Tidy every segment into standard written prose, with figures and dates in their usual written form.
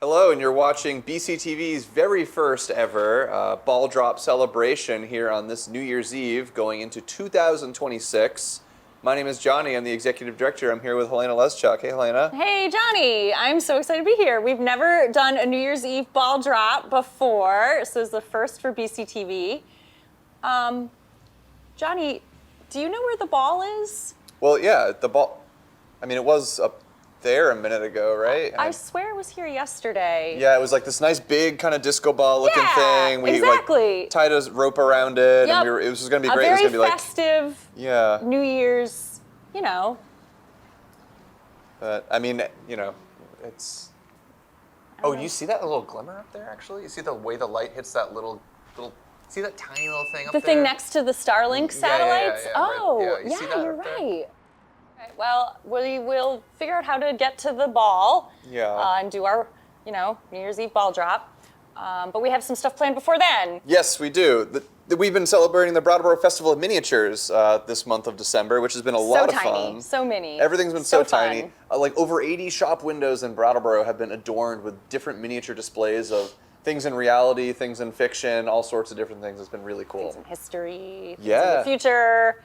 Hello, and you're watching BCTV's very first ever ball drop celebration here on this New Year's Eve going into 2026. My name is Johnny. I'm the executive director. I'm here with Helena Leschuk. Hey, Helena. Hey, Johnny. I'm so excited to be here. We've never done a New Year's Eve ball drop before, so it's the first for BCTV. Johnny, do you know where the ball is? Well, yeah, the ball. I mean, it was up there a minute ago, right? I swear it was here yesterday. Yeah, it was like this nice big kind of disco ball looking thing. We exactly. tied a rope around it, Yep. and it was going to be great. A It was very going to be like festive New Year's, you know. But I mean, you know, it's. Oh, you see that little glimmer up there? Actually, you see the way the light hits that little. See that tiny little thing up there? The thing next to the Starlink satellites? Yeah, oh, right. You see that you're up there? right. Okay, well, we will figure out how to get to the ball and do our, New Year's Eve ball drop. But we have some stuff planned before then. Yes, we do. We've been celebrating the Brattleboro Festival of Miniatures this month of December, which has been a lot of fun. So mini. Everything's been so tiny. Fun. Like over 80 shop windows in Brattleboro have been adorned with different miniature displays of things in reality, things in fiction, all sorts of different things. It's been really cool. Things in history, things in the future.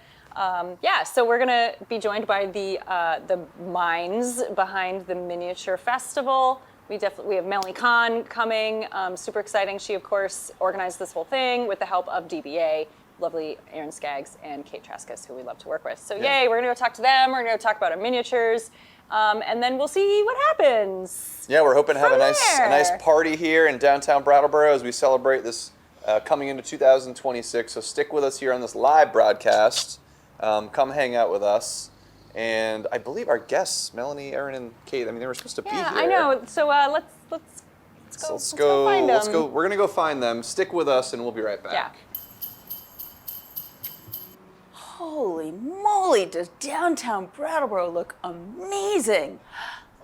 So we're gonna be joined by the minds behind the miniature festival. We have Melany Kahn coming, super exciting. She, of course, organized this whole thing with the help of DBA, lovely Erin Scaggs and Trzaskos, who we love to work with. So yay, we're gonna go talk to them, we're gonna go talk about our miniatures, and then we'll see what happens. Yeah, we're hoping to have a nice party here in downtown Brattleboro as we celebrate this coming into 2026. So stick with us here on this live broadcast. Come hang out with us. And I believe our guests, Melany, Erin, and Kate, I mean, they were supposed to be here. Yeah, I know. So let's go find them. We're going to go find them. Stick with us, and we'll be right back. Yeah. Holy moly, does downtown Brattleboro look amazing.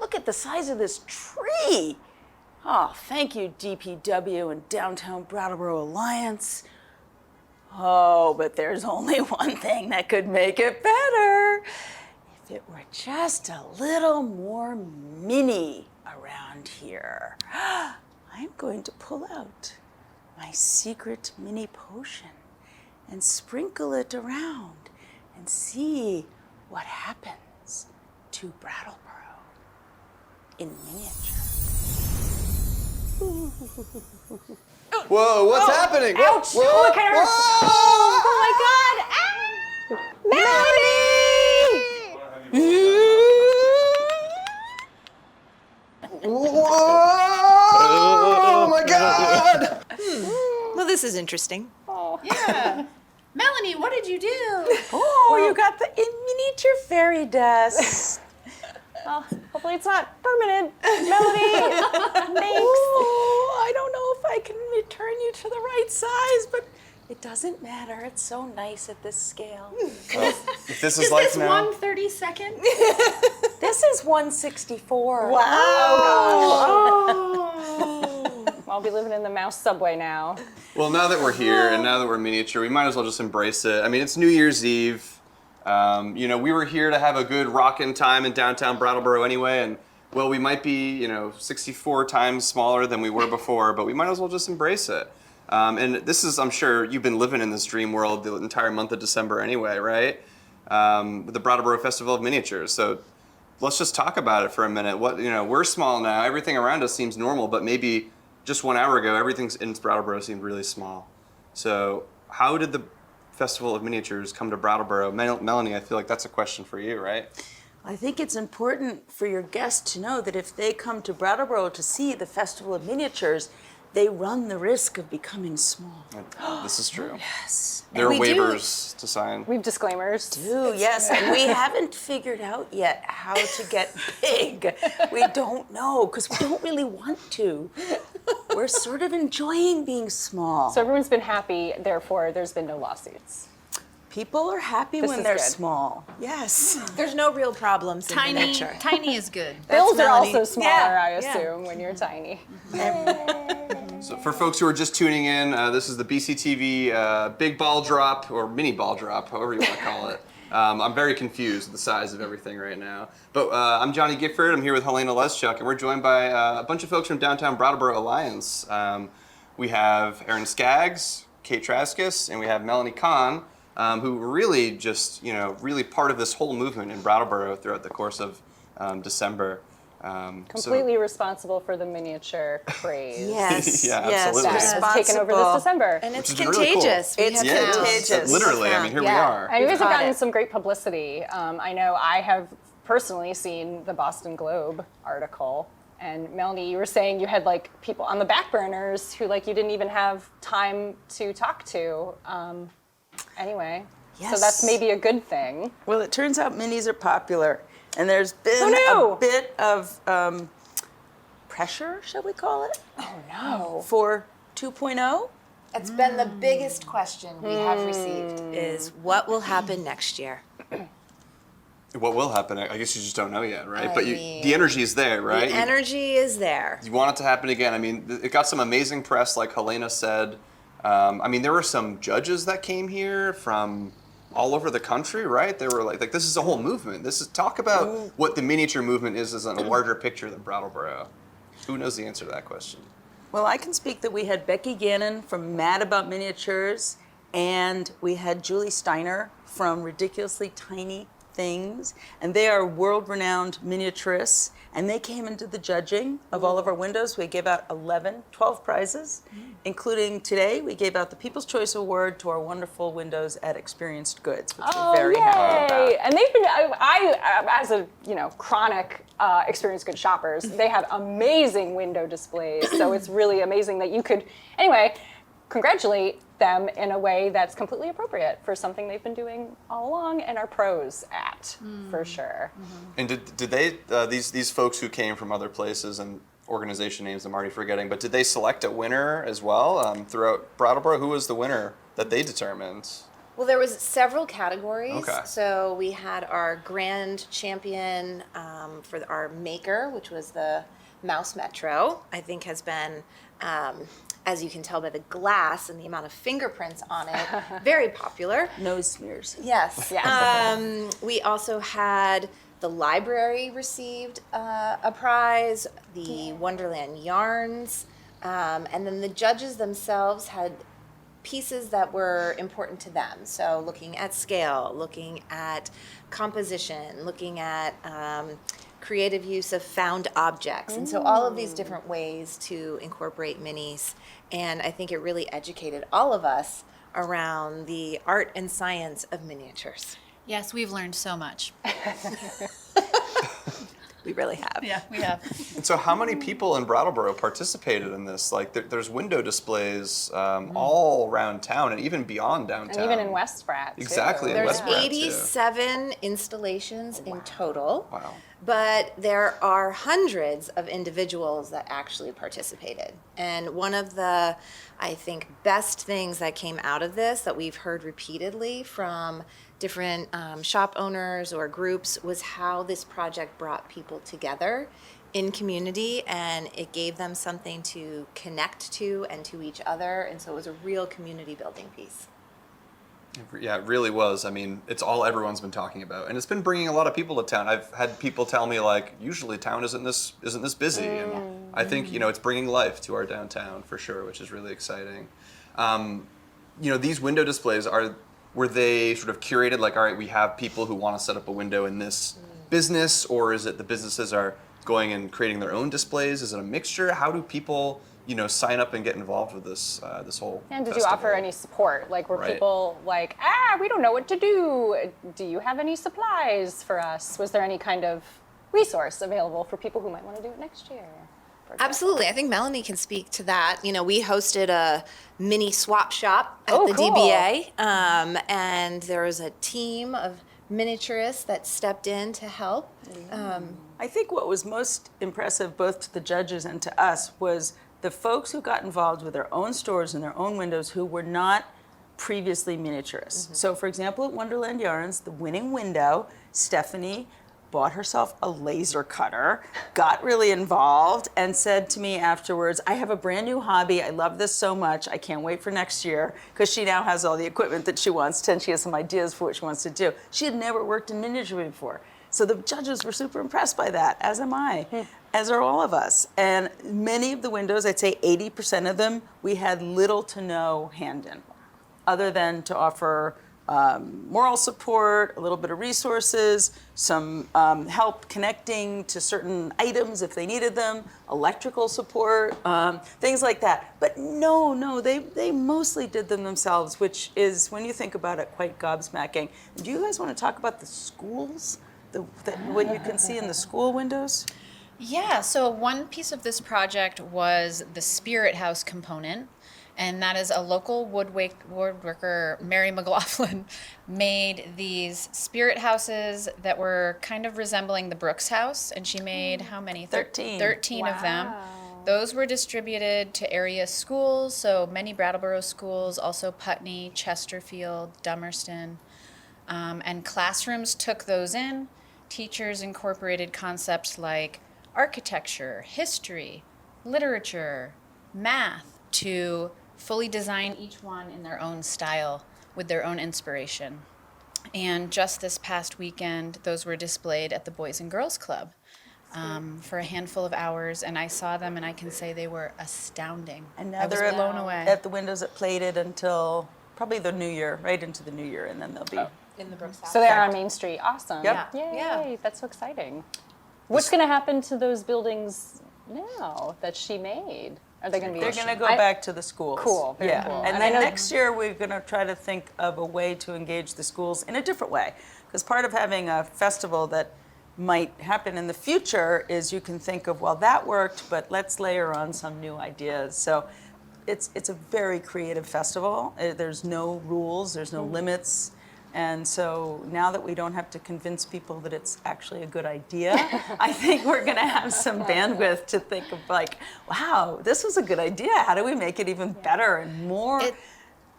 Look at the size of this tree. Oh, thank you, DPW and Downtown Brattleboro Alliance. Oh, but there's only one thing that could make it better. If it were just a little more mini around here. I'm going to pull out my secret mini potion and sprinkle it around and see what happens to Brattleboro in miniature. Whoa, what's happening? Ouch! Whoa, Oh, it hurts. whoa! Oh my God! Ah! Whoa! Oh my God! Well, this is interesting. Oh. Yeah. Melany, what did you do? Oh, you got the miniature fairy dust. Well, hopefully it's not permanent, Melany. Thanks. Oh, I don't know if I can return you to the right size, but it doesn't matter. It's so nice at this scale. If this is Is life this now. 1/32? This is 164. Wow. Oh. I'll be living in the mouse subway now. Well, now that we're here and now that we're miniature, we might as well just embrace it. I mean, it's New Year's Eve. We were here to have a good rockin' time in downtown Brattleboro anyway, and well, we might be, 64 times smaller than we were before, but we might as well just embrace it. And this is, I'm sure you've been living in this dream world the entire month of December anyway, right? With the Brattleboro Festival of Miniatures. So let's just talk about it for a minute. We're small now. Everything around us seems normal, but maybe just 1 hour ago, everything in Brattleboro seemed really small. So how did the Festival of Miniatures come to Brattleboro? Melany, I feel like that's a question for you, right? I think it's important for your guests to know that if they come to Brattleboro to see the Festival of Miniatures, they run the risk of becoming small. This is true. Yes. There are And we do- waivers to sign. We have disclaimers. Yes, and we haven't figured out yet how to get big. We don't know, because we don't really want to. We're sort of enjoying being small. So everyone's been happy, therefore there's been no lawsuits. People are happy This when is they're good. small. Yes. There's no real problems in miniature. Tiny is good. Bills are Melany. also smaller, Yeah, I yeah. assume, when you're tiny. So for folks who are just tuning in, this is the BCTV Big Ball Drop, or Mini Ball Drop, however you want to call it. I'm very confused with the size of everything right now. But I'm Johnny Gifford. I'm here with Helena Leschuk, and we're joined by a bunch of folks from Downtown Brattleboro Alliance. We have Erin Scaggs, Kate Trzaskos, and we have Melany Kahn, who were really just, really part of this whole movement in Brattleboro throughout the course of December. Completely responsible for the miniature craze. Yes. Yeah, yes. absolutely. That has taken over this December. And it's Which is really cool. contagious. It's We have contagious. Literally, I mean, here we are. And you guys have Got gotten it. some great publicity. I know I have personally seen the Boston Globe article. And Melany, you were saying you had like people on the back burners who like you didn't even have time to talk to. Anyway, so Yes. that's maybe a good thing. Well, it turns out minis are popular, and there's been Who knew? a bit of pressure, shall we call it, Oh no. for 2.0. It's been the biggest question we have received. Is what will happen next year? What will happen? I guess you just don't know yet, right? I But mean, the energy is there, right? The energy is there. You want it to happen again. I mean, it got some amazing press, like Helena said. I mean, there were some judges that came here from all over the country, right? They were like this is a whole movement. This is talk about what the miniature movement is as a larger picture than Brattleboro. Who knows the answer to that question? Well, I can speak that we had Becky Gannon from Mad About Miniatures, and we had Julie Steiner from Ridiculously Tiny Things, and they are world-renowned miniaturists, and they came into the judging of all of our windows. We gave out 12 prizes, including today, we gave out the People's Choice Award to our wonderful windows at Experienced Goods, which we're very happy about. And they've been, as a chronic experienced good shoppers, they have amazing window displays. So it's really amazing that you could, anyway, congratulate them in a way that's completely appropriate for something they've been doing all along and are pros at, for sure. And did they these folks who came from other places and organization names I'm already forgetting, but did they select a winner as well throughout Brattleboro? Who was the winner that they determined? Well, there was several categories. Okay. So we had our grand champion for our maker, which was the Mouse Metro. I think has been As you can tell by the glass and the amount of fingerprints on it, very popular. Nose smears. Yes. We also had the library received a prize, the Wonderland Yarns, and then the judges themselves had pieces that were important to them. So looking at scale, looking at composition, looking at creative use of found objects. And so all of these different ways to incorporate minis. And I think it really educated all of us around the art and science of miniatures. Yes, we've learned so much. we really have. Yeah, we have. And so how many people in Brattleboro participated in this? Like there's window displays all around town and even beyond downtown. And even in West Sprat, too. Exactly, in There's West Pratt, too. 87 installations in total. Wow. But there are hundreds of individuals that actually participated. And one of the, I think, best things that came out of this that we've heard repeatedly from different shop owners or groups was how this project brought people together in community, and it gave them something to connect to and to each other. And so it was a real community building piece. Yeah, it really was. I mean, it's all everyone's been talking about, and it's been bringing a lot of people to town. I've had people tell me like, usually town isn't this busy, and I think it's bringing life to our downtown for sure, which is really exciting. These window displays were they sort of curated like, all right, we have people who want to set up a window in this business, or is it the businesses are going and creating their own displays? Is it a mixture? How do people sign up and get involved with this whole And did festival? you offer any support? Like, were Right. people like, we don't know what to do. Do you have any supplies for us? Was there any kind of resource available for people who might want to do it next year? for example? Absolutely. I think Melany can speak to that. We hosted a mini swap shop at Oh, the cool. DBA, and there was a team of miniaturists that stepped in to help. I think what was most impressive both to the judges and to us was the folks who got involved with their own stores and their own windows who were not previously miniaturists. So for example, at Wonderland Yarns, the winning window, Stephanie bought herself a laser cutter, got really involved, and said to me afterwards, I have a brand new hobby. I love this so much. I can't wait for next year, because she now has all the equipment that she wants, and she has some ideas for what she wants to do. She had never worked in miniature before. So the judges were super impressed by that, as am I, as are all of us. And many of the windows, I'd say 80% of them, we had little to no hand in, other than to offer moral support, a little bit of resources, some help connecting to certain items if they needed them, electrical support, things like that. But no, they mostly did them themselves, which is, when you think about it, quite gobsmacking. Do you guys want to talk about the schools? What you can see in the school windows? Yeah, so one piece of this project was the Spirit House component, and that is a local woodworker, Mary McLaughlin, made these spirit houses that were kind of resembling the Brooks House, and she made how many? 13. 13 of them. Those were distributed to area schools, so many Brattleboro schools, also Putney, Chesterfield, Dummerston, and classrooms took those in. Teachers incorporated concepts like architecture, history, literature, math to fully design each one in their own style with their own inspiration. And just this past weekend, those were displayed at the Boys and Girls Club for a handful of hours, and I saw them, and I can say they were astounding. And now I was they're blown away. at the windows that played it until probably the new year, right into the new year, and then they'll be. In the Brooks House. So they're on Main Street. Awesome. Yep. Yay, Yeah. that's so exciting. What's going to happen to those buildings now that she made? Are they going to be? They're going to go back to the schools. Cool, very yeah. cool. And And I then know- next year we're going to try to think of a way to engage the schools in a different way. Because part of having a festival that might happen in the future is you can think of, well, that worked, but let's layer on some new ideas. So it's a very creative festival. There's no rules, there's no limits. And so now that we don't have to convince people that it's actually a good idea, I think we're going to have some bandwidth to think of, like, wow, this was a good idea. How do we make it even better and more?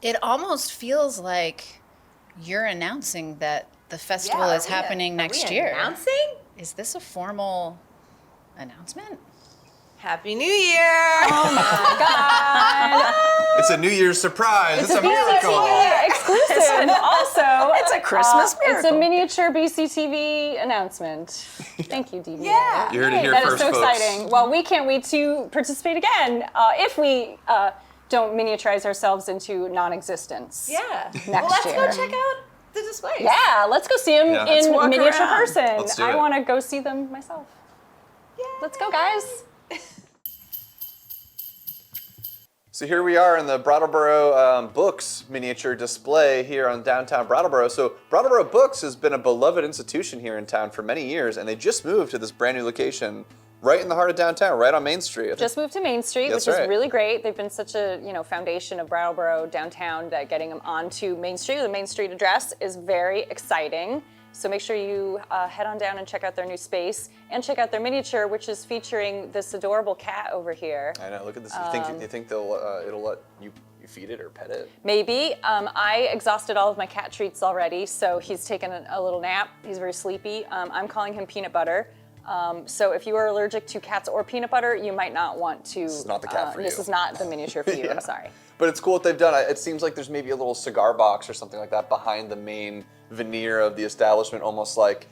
It almost feels like you're announcing that the festival is happening next year. Announcing? Is this a formal announcement? Happy New Year! It's a New Year's surprise. It's a miracle. Exclusive. And also, It's a Christmas it's a miracle. miniature BCTV announcement. Thank you, DB. Yeah. You heard it here That is first, so folks. exciting. Well, we can't wait to participate again if we don't miniaturize ourselves into non-existence. Yeah. Next Well, let's year. go check out the displays. Yeah, let's go see them Yeah. Let's in walk miniature around. person. Let's do I it. want to go see them myself. Let's go, guys. So here we are in the Brattleboro Books miniature display here on downtown Brattleboro. So Brattleboro Books has been a beloved institution here in town for many years, and they just moved to this brand new location right in the heart of downtown, right on Main Street. Just moved to Main Street, That's which is right. really great. They've been such a foundation of Brattleboro downtown that getting them onto Main Street, the Main Street address, is very exciting. So make sure you head on down and check out their new space and check out their miniature, which is featuring this adorable cat over here. I know. Look at this. You think they'll it'll let you feed it or pet it? Maybe. I exhausted all of my cat treats already, so he's taken a little nap. He's very sleepy. I'm calling him Peanut Butter. So if you are allergic to cats or peanut butter, you might not want to. This is not the cat for This you. is not the miniature for you. Yeah. I'm sorry. But it's cool what they've done. It seems like there's maybe a little cigar box or something like that behind the main veneer of the establishment, almost like,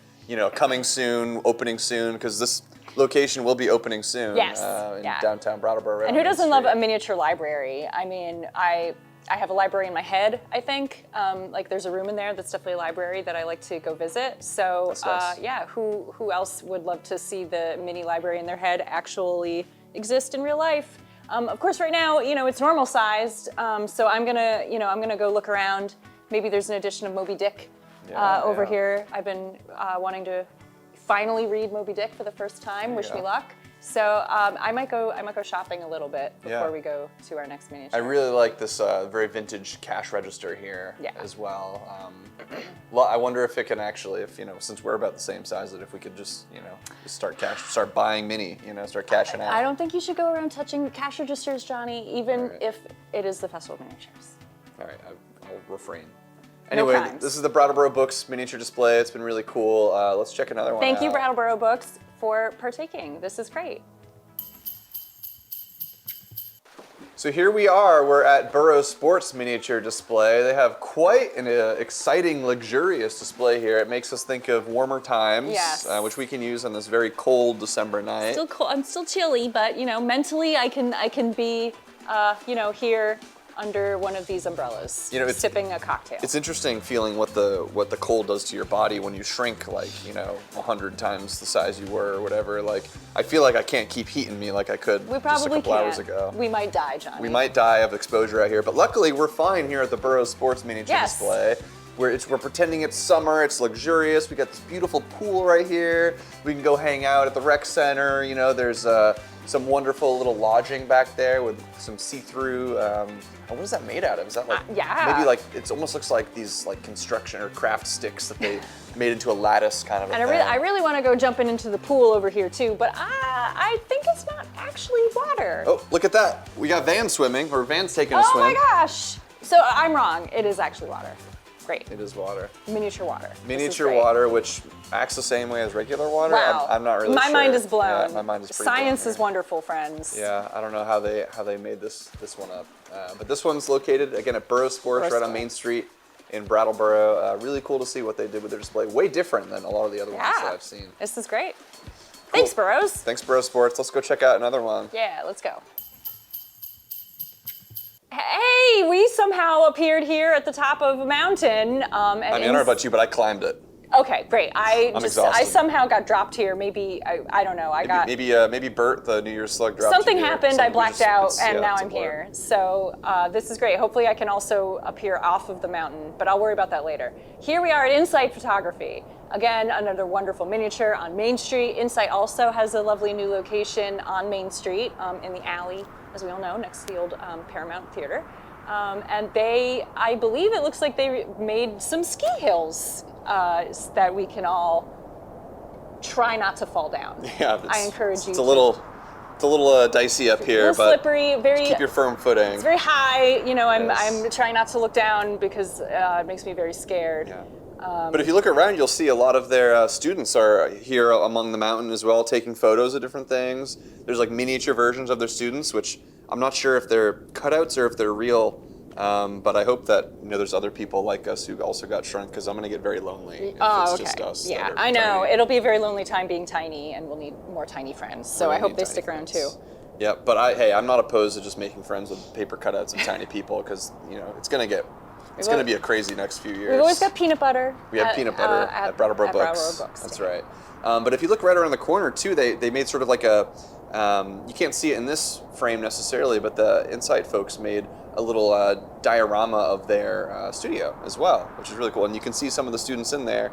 coming soon, opening soon, because this location will be opening soon. Yes, In yeah. downtown Brattleboro. right And on who Main doesn't love Street. a miniature library? I mean, I have a library in my head, I think. Like there's a room in there that's definitely a library that I like to go visit. So That's nice. yeah, who else would love to see the mini library in their head actually exist in real life? Of course, right now, it's normal sized. So I'm gonna go look around. Maybe there's an edition of Moby Dick over Yeah. here. I've been wanting to finally read Moby Dick for the first time. Wish me go. luck. So I might go shopping a little bit before Yeah. we go to our next miniature. I really like this very vintage cash register here Yeah. as well. I wonder if it can actually, since we're about the same size, that if we could just start buying mini, start cashing out. I don't think you should go around touching cash registers, Johnny, even Alright. if it is the Festival of Miniatures. All right, I'll refrain. Anyway, crimes. this is the Brattleboro Books miniature display. It's been really cool. Let's check another one Thank you, out. Brattleboro Books, for partaking. This is great. So here we are, we're at Borough Sports miniature display. They have quite an exciting, luxurious display here. It makes us think of warmer times, Yes. which we can use on this very cold December night. Still cold. I'm still chilly, but mentally I can be, here under one of these umbrellas, sipping a cocktail. It's interesting feeling what the cold does to your body when you shrink 100 times the size you were or whatever. Like, I feel like I can't keep heating me like I could We just a probably couple can't. hours ago. We might die, Johnny. We might die of exposure out here, but luckily we're fine here at the Borough Sports miniature Yes. display. We're pretending it's summer, it's luxurious. We got this beautiful pool right here. We can go hang out at the rec center. There's some wonderful little lodging back there with some see-through. What is that made out of? Is that yeah. maybe it almost looks like these construction or craft sticks that they made into a lattice kind of a And thing. I really want to go jumping into the pool over here too, but I think it's not actually water. Oh, look at that. We got Van swimming, or Van's taking a swim. Oh my gosh! So I'm wrong. It is actually water. Great. It is water. Miniature water. This is Miniature great. water, which acts the same way as regular water. Wow. I'm not really My sure. mind is blown. Yeah, my mind is pretty Science blown is wonderful, friends. here. Yeah, I don't know how they made this one up. But this one's located, again, at Borough Sports, Borough right on Main Street in Brattleboro. Really cool to see what they did with their display. Way different than a lot of the other ones that I've seen. This is great. Thanks, Burrows. Thanks, Borough Sports. Let's go check out another one. Yeah, let's go. Hey, we somehow appeared here at the top of a mountain. I mean, I don't know about you, but I climbed it. Okay, great. I exhausted. somehow got dropped here. Maybe I don't know. Maybe Bert, the New Year's Slug, dropped something you here. happened. I blacked out, and now it's a I'm blur. here. So this is great. Hopefully, I can also appear off of the mountain, but I'll worry about that later. Here we are at Insight Photography. Again, another wonderful miniature on Main Street. Insight also has a lovely new location on Main Street in the alley, as we all know, next to the old Paramount Theater. And I believe it looks like they made some ski hills that we can all try not to fall down. Yeah, I encourage you. It's a little dicey up here, a little but slippery, very. keep your firm footing. It's very high. Yes. I'm trying not to look down because it makes me very scared. Yeah. But if you look around, you'll see a lot of their students are here among the mountain as well, taking photos of different things. There's miniature versions of their students, which I'm not sure if they're cutouts or if they're real. But I hope that there's other people like us who also got shrunk, because I'm going to get very lonely if it's just us. Yeah, that are I know. tiny. It'll be a very lonely time being tiny, and we'll need more tiny friends. So I hope they stick around too. Yeah, but I'm not opposed to just making friends with paper cutouts of tiny people, because it's going to be a crazy next few years. We've always got peanut butter. We have peanut butter at Brattleboro Books. That's right. But if you look right around the corner too, they made sort of like a, you can't see it in this frame necessarily, but the Insight folks made a little diorama of their studio as well, which is really cool. And you can see some of the students in there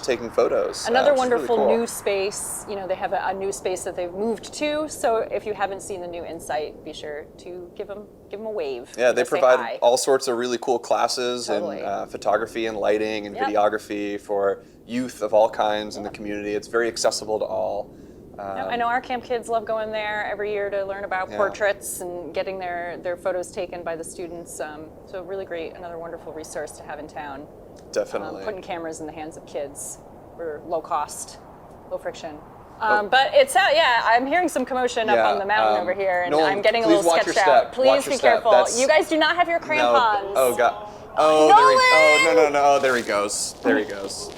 taking photos. Another which is really wonderful cool. new space. They have a new space that they've moved to. So if you haven't seen the new Insight, be sure to give them a wave. Yeah, they Say provide hi. all sorts of really cool classes Totally. in photography and lighting and Yep. videography for youth of all kinds in the community. It's very accessible to all. I know our camp kids love going there every year to learn about portraits and getting their photos taken by the students. So really great, another wonderful resource to have in town. Definitely. Putting cameras in the hands of kids for low cost, low friction. But it's I'm hearing some commotion up on the mountain over here, and Nolan, I'm getting a please little watch your sketched out. step. Please Watch be your step. careful. That's- You guys do not have your crampons. Oh God. Oh, Nolan! no. Oh, there he goes. There he goes.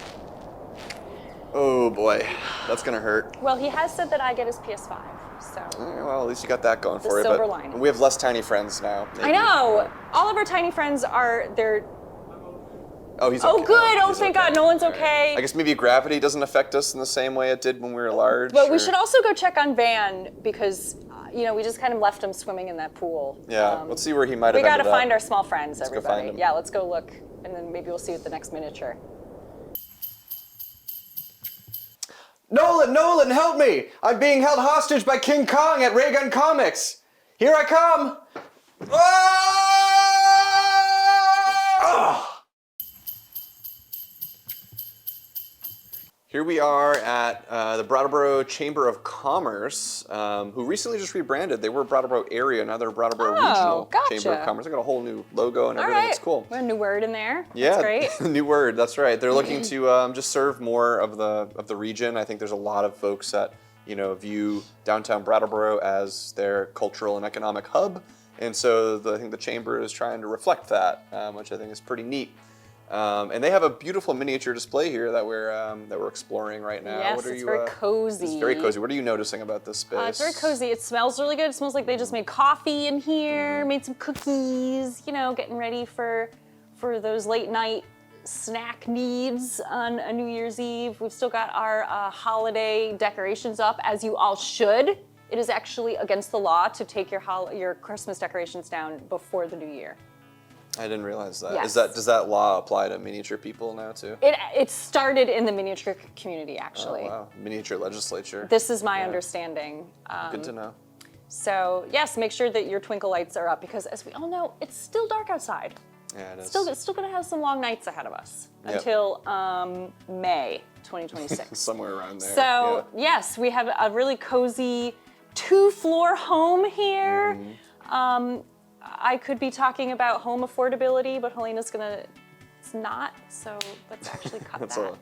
Oh boy, that's gonna hurt. Well, he has said that I get his PS5, so. Well, at least you got that going The for you. silver But lining. we have less tiny friends now. I know. All of our tiny friends they're. Oh, he's Oh, okay. good. Oh, He's thank okay. God. Nolan's All right. okay. I guess maybe gravity doesn't affect us in the same way it did when we were large. But we or- should also go check on Van because, we just kind of left him swimming in that pool. Yeah, let's see where he might have We got to ended up. find our small friends, Let's go everybody. find 'em. Yeah, let's go look, and then maybe we'll see you at the next miniature. Nolan, help me! I'm being held hostage by King Kong at Ray Gun Comics. Here I come. Here we are at the Brattleboro Chamber of Commerce, who recently just rebranded. They were Brattleboro area, now they're Brattleboro Regional Chamber of gotcha. Commerce. They got a whole new logo and All everything. right. It's cool. We have a new word in there. Yeah, That's great. new word. That's right. They're looking to just serve more of the region. I think there's a lot of folks that view downtown Brattleboro as their cultural and economic hub, and so I think the chamber is trying to reflect that, which I think is pretty neat. And they have a beautiful miniature display here that we're exploring right now. Yes, What are it's you, very cozy. It's very cozy. What are you noticing about this space? It's very cozy. It smells really good. It smells like they just made coffee in here, made some cookies, getting ready for those late night snack needs on a New Year's Eve. We've still got our holiday decorations up, as you all should. It is actually against the law to take your Christmas decorations down before the New Year. I didn't realize that. Yes. Does that law apply to miniature people now too? It started in the miniature community, actually. Oh, wow. Miniature legislature. This is my understanding. Good to know. So yes, make sure that your twinkle lights are up because, as we all know, it's still dark outside. Yeah, it is. Still going to have some long nights ahead of us Yep. until May 2026. Somewhere around there. So yes, we have a really cozy 2-floor home here. I could be talking about home affordability, but Helena's it's not, so let's actually cut That's that.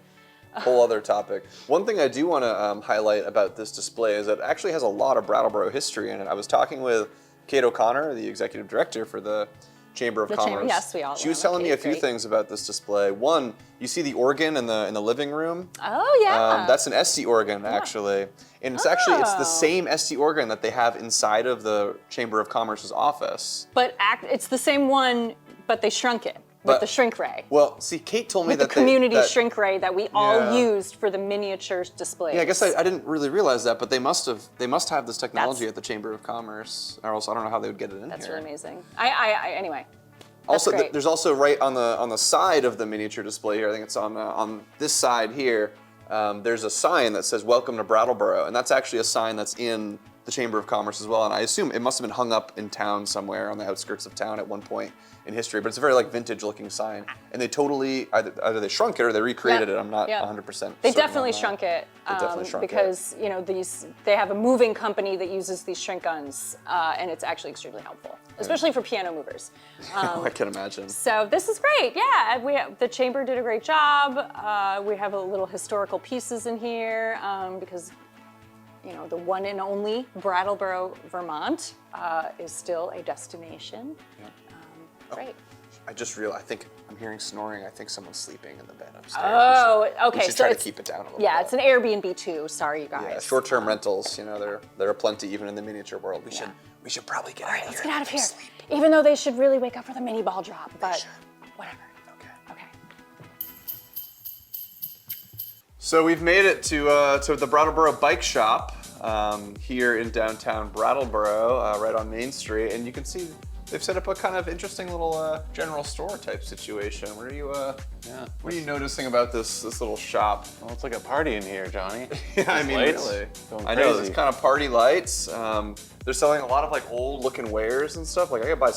a whole other topic. One thing I do want to highlight about this display is that it actually has a lot of Brattleboro history in it. I was talking with Kate O'Connor, the executive director for the Chamber of Commerce. Yes, we all She was know telling me a Kate, few great. things about this display. One, you see the organ in the living room. Oh yeah. That's an SC organ, actually. And it's the Oh. same SC organ that they have inside of the Chamber of Commerce's office. But it's the same one, but they shrunk it with But- the shrink ray. Well, see, Kate told me With the that community that, shrink ray that we all Yeah. used for the miniature displays. Yeah, I guess I didn't really realize that, but they must have this technology That's- at the Chamber of Commerce, or else I don't know how they would get it in That's here. really amazing. Anyway. Also, That's great. there's also right on the side of the miniature display here. I think it's on this side here. There's a sign that says "Welcome to Brattleboro," and that's actually a sign that's in the Chamber of Commerce as well. And I assume it must have been hung up in town somewhere on the outskirts of town at one point in history. But it's a very vintage-looking sign, and they totally either they shrunk it or they recreated it. I'm not 100%. They certain definitely on that. shrunk it. They definitely shrunk it. because they have a moving company that uses these shrink guns, and it's actually extremely helpful, especially for piano movers. I can imagine. So this is great. Yeah, the chamber did a great job. We have a little historical pieces in here because the one and only Brattleboro, Vermont, is still a destination. Great. I just realized, I think I'm hearing snoring. I think someone's sleeping in the bed upstairs. Oh, we okay. should So try to it's keep it down a little yeah, bit. it's an Airbnb too. Sorry, you guys. Yeah, short-term rentals, there are plenty even in the miniature world. We should probably get out of here. Let's get out of and here. sleep. Even though they should really wake up for the mini ball drop, but whatever. Okay. So we've made it to the Brattleboro Bike Shop here in downtown Brattleboro, right on Main Street, and you can see they've set up a kind of interesting little general store type situation. What are you noticing about this little shop? Well, it's like a party in here, Johnny. Yeah, I These mean, lights really. going I know, crazy. there's kind of party lights. They're selling a lot of old looking wares and stuff. I could buy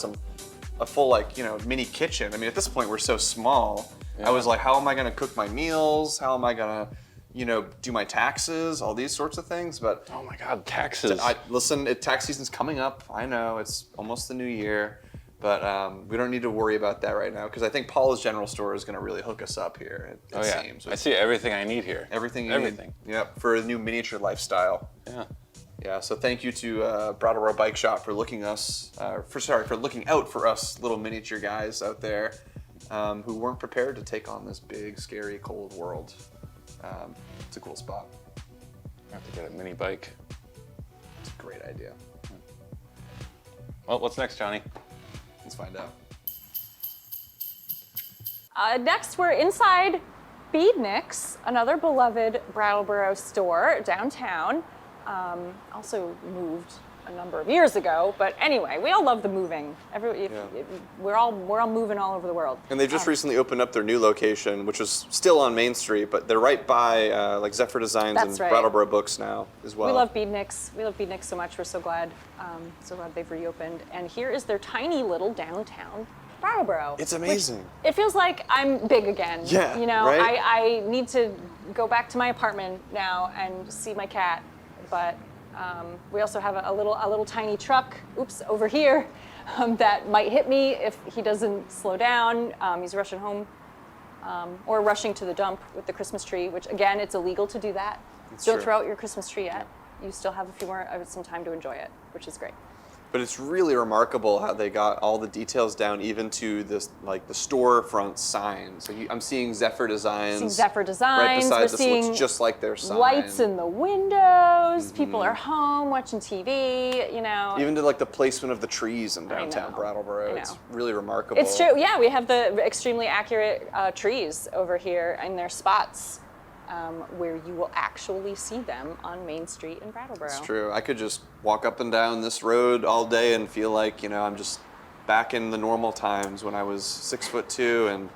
a full mini kitchen. I mean, at this point we're so small. I was like, how am I gonna cook my meals? How am I gonna, do my taxes? All these sorts of things. But Oh my God, taxes. listen, tax season's coming up. I know it's almost the new year, but we don't need to worry about that right now because I think Paula's General Store is gonna really hook us up here. It seems. I see everything I need here. Everything you Everything. need. Yep, for a new miniature lifestyle. Yeah. Yeah, so thank you to Brattleboro Bike Shop for looking out for us little miniature guys out there who weren't prepared to take on this big, scary, cold world. It's a cool spot. I have to get a mini bike. It's a great idea. Well, what's next, Johnny? Let's find out. Next, we're inside Beadniks, another beloved Brattleboro store downtown. Also moved a number of years ago, but anyway, we all love the moving. We're all moving all over the world. And they just recently opened up their new location, which is still on Main Street, but they're right by Zephyr Designs That's and right. Brattleboro Books now as well. We love Beadniks. We love Beadniks so much. We're so glad they've reopened. And here is their tiny little downtown Brattleboro. It's amazing. It feels like I'm big again. Yeah, You know, right? I need to go back to my apartment now and see my cat. But we also have a little tiny truck, over here, that might hit me if he doesn't slow down. He's rushing home or rushing to the dump with the Christmas tree, which again, it's illegal to do that. Don't throw out your Christmas tree yet. You still have some time to enjoy it, which is great. But it's really remarkable how they got all the details down, even to this, like the storefront signs. So I'm seeing Zephyr Designs. Seeing Zephyr Right Designs. beside We're this, seeing looks just like their sign. lights in the windows. People are home watching TV. Even to like the placement of the trees in downtown know. Brattleboro. I It's know. really remarkable. It's true. Yeah, we have the extremely accurate trees over here in their spots. Where you will actually see them on Main Street in Brattleboro. It's true. I could just walk up and down this road all day and feel like, I'm just back in the normal times when I was 6'2" and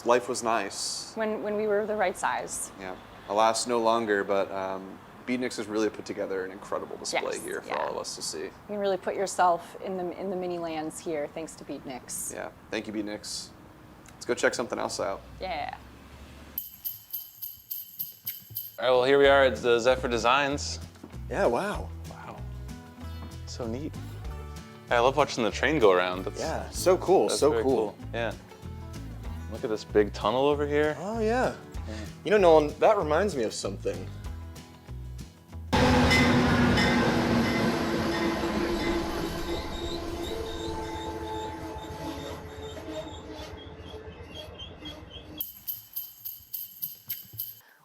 life was nice. When we were the right size. Yeah. Alas, no longer, but Beatniks has really put together an incredible display Yes, here for yeah. all of us to see. You can really put yourself in the mini lands here, thanks to Beatniks. Yeah. Thank you, Beatniks. Let's go check something else out. Yeah. All right, well, here we are at the Zephyr Designs. Yeah, wow. Wow. So neat. I love watching the train go around. Yeah, so cool, That's so very cool. Yeah. Look at this big tunnel over here. Oh, yeah. Nolan, that reminds me of something.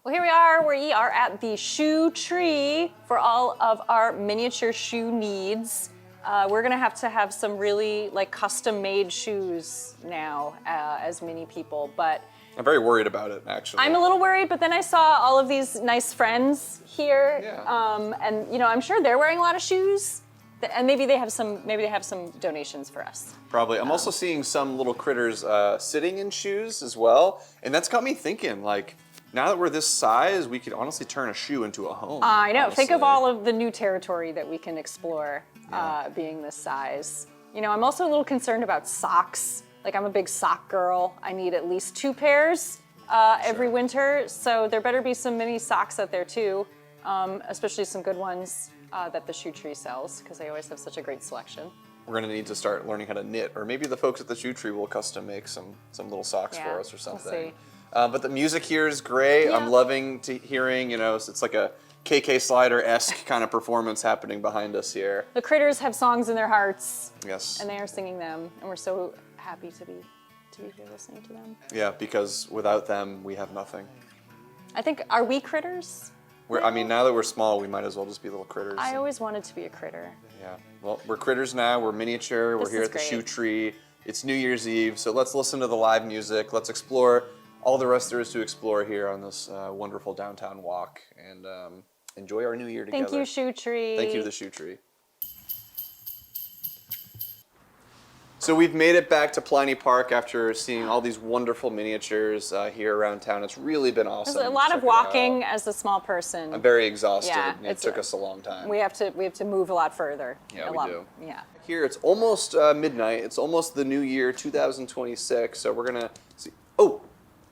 Well, here we are. We are at the shoe tree for all of our miniature shoe needs. We're gonna have to have some really custom-made shoes now as mini people, but I'm very worried about it, actually. I'm a little worried. But then I saw all of these nice friends here, Yeah. and I'm sure they're wearing a lot of shoes, and maybe they have some donations for us. Probably. I'm also seeing some little critters sitting in shoes as well, and that's got me thinking, now that we're this size, we could honestly turn a shoe into a home. I know. Think of honestly. all of the new territory that we can explore being this size. I'm also a little concerned about socks. I'm a big sock girl. I need at least 2 pairs every winter, so there better be some mini socks out there too, especially some good ones that the shoe tree sells, because they always have such a great selection. We're gonna need to start learning how to knit, or maybe the folks at the shoe tree will custom make some little socks for us or something. We'll see. But the music here is great. Yeah. I'm loving hearing, it's like a KK Slider-esque kind of performance happening behind us here. The critters have songs in their hearts, Yes. and they are singing them, and we're so happy to be here listening to them. Yeah, because without them, we have nothing. I think, are we critters? Now that we're small, we might as well just be little critters. I always wanted to be a critter. Yeah. Well, we're critters now. We're miniature. We're This here is at the great. shoe tree. It's New Year's Eve, so let's listen to the live music. Let's explore all the rest there is to explore here on this wonderful downtown walk, and enjoy our new year together. Thank you, shoe tree. Thank you to the shoe tree. So we've made it back to Pliny Park after seeing all these wonderful miniatures here around town. It's really been awesome. There's a lot Check of it walking out. as a small person. I'm very exhausted. Yeah, and it took us a long time. We have to move a lot further. Yeah, a we lot, do. Yeah. Here it's almost midnight. It's almost the new year, 2026. So we're gonna see. Oh,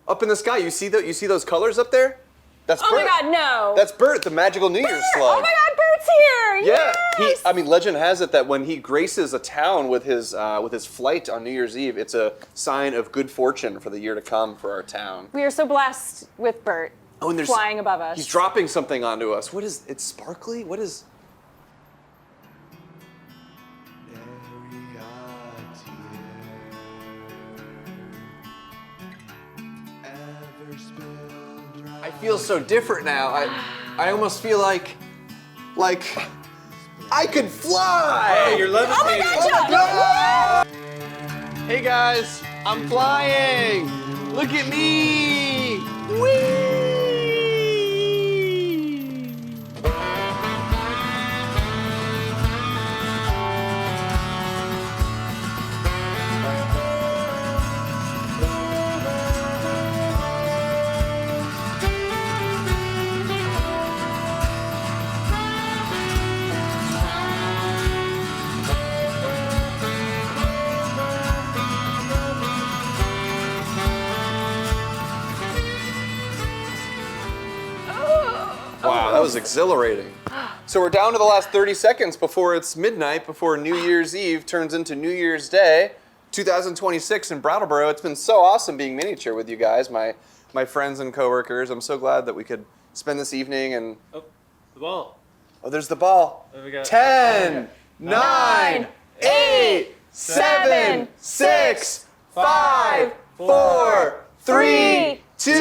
up in the sky, you see those colors up there? That's Oh my Bert. God, no! That's Bert, the magical New Year's slug. Oh my God, Bert's here! Yeah, Yes! legend has it that when he graces a town with his flight on New Year's Eve, it's a sign of good fortune for the year to come for our town. We are so blessed with Bert And there's flying above us. He's dropping something onto us. What is? It's sparkly. What is? I feel so different now. I almost feel like I could fly. Hey, you're levitating. Oh my God, John! Hey guys, I'm flying. Look at me. Whee! was exhilarating. So we're down to the last 30 seconds before it's midnight, before New Year's Eve turns into New Year's Day, 2026 in Brattleboro. It's been so awesome being miniature with you guys, my friends and coworkers. I'm so glad that we could spend this evening and... Oh, the ball. Oh, there's the ball. What do we got? 10, 9, 8, 7, 6, 5, 4, 3, 2,